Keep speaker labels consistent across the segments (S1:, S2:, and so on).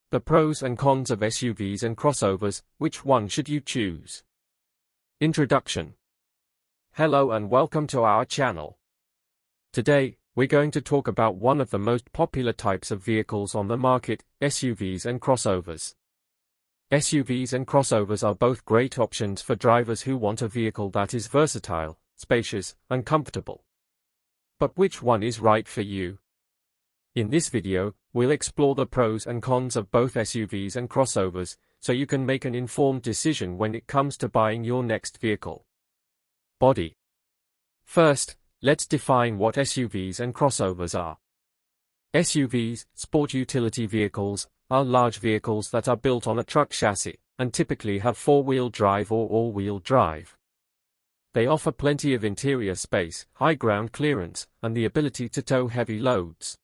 S1: The pros and cons of SUVs and crossovers, which one should you choose? Introduction. Hello and welcome to our channel. Today, we're going to talk about one of the most popular types of vehicles on the market, SUVs and crossovers. SUVs and crossovers are both great options for drivers who want a vehicle that is versatile, spacious, and comfortable. But which one is right for you? In this video, we'll explore the pros and cons of both SUVs and crossovers, so you can make an informed decision when it comes to buying your next vehicle. Body. First, let's define what SUVs and crossovers are. SUVs, sport utility vehicles, are large vehicles that are built on a truck chassis, and typically have four-wheel drive or all-wheel drive. They offer plenty of interior space, high ground clearance, and the ability to tow heavy loads.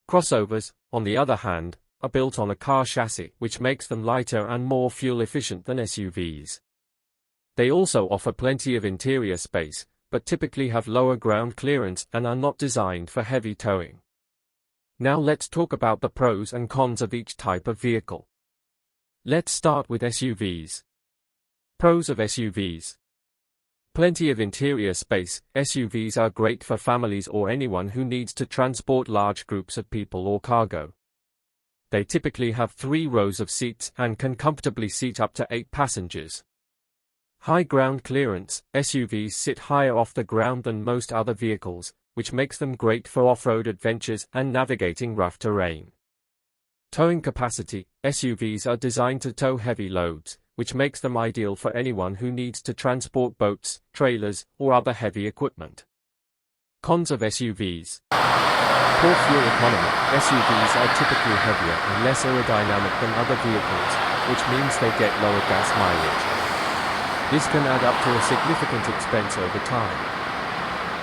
S1: Crossovers, on the other hand, are built on a car chassis, which makes them lighter and more fuel-efficient than SUVs. They also offer plenty of interior space, but typically have lower ground clearance and are not designed for heavy towing. Now let's talk about the pros and cons of each type of vehicle. Let's start with SUVs. Pros of SUVs. Plenty of interior space. SUVs are great for families or anyone who needs to transport large groups of people or cargo. They typically have 3 rows of seats and can comfortably seat up to 8 passengers. High ground clearance. SUVs sit higher off the ground than most other vehicles, which makes them great for off-road adventures and navigating rough terrain. Towing capacity. SUVs are designed to tow heavy loads, which makes them ideal for anyone who needs to transport boats, trailers, or other heavy equipment. Cons of SUVs. Poor fuel economy. SUVs are typically heavier and less aerodynamic than other vehicles, which means they get lower gas mileage. This can add up to a significant expense over time.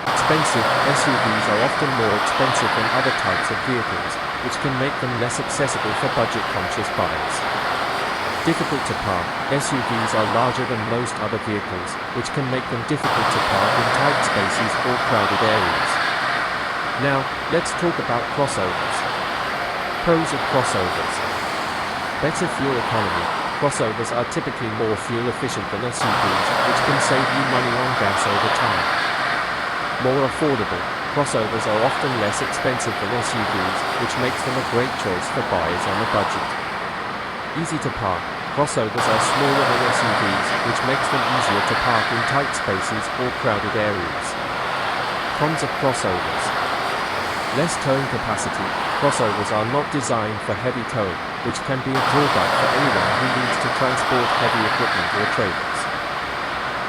S1: Expensive. SUVs are often more expensive than other types of vehicles, which can make them less accessible for budget-conscious buyers. Difficult to park. SUVs are larger than most other vehicles, which can make them difficult to park in tight spaces or crowded areas. Now, let's talk about crossovers. Pros of crossovers. Better fuel economy. Crossovers are typically more fuel efficient than SUVs, which can save you money on gas over time. More affordable. Crossovers are often less expensive than SUVs, which makes them a great choice for buyers on a budget. Easy to park. Crossovers are smaller than SUVs, which makes them easier to park in tight spaces or crowded areas. Cons of crossovers. Less towing capacity. Crossovers are not designed for heavy towing, which can be a drawback for anyone who needs to transport heavy equipment or trailers.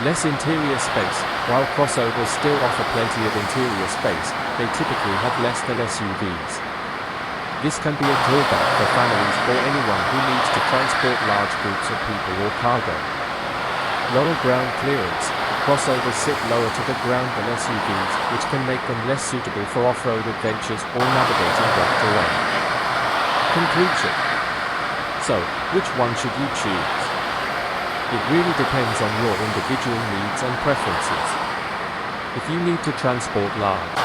S1: Less interior space. While crossovers still offer plenty of interior space, they typically have less than SUVs. This can be a drawback for families or anyone who needs to transport large groups of people or cargo. Lower ground clearance. Crossovers sit lower to the ground than SUVs, which can make them less suitable for off-road adventures or navigating rough terrain. Conclusion. So, which one should you choose? It really depends on your individual needs and preferences. If you need to transport large,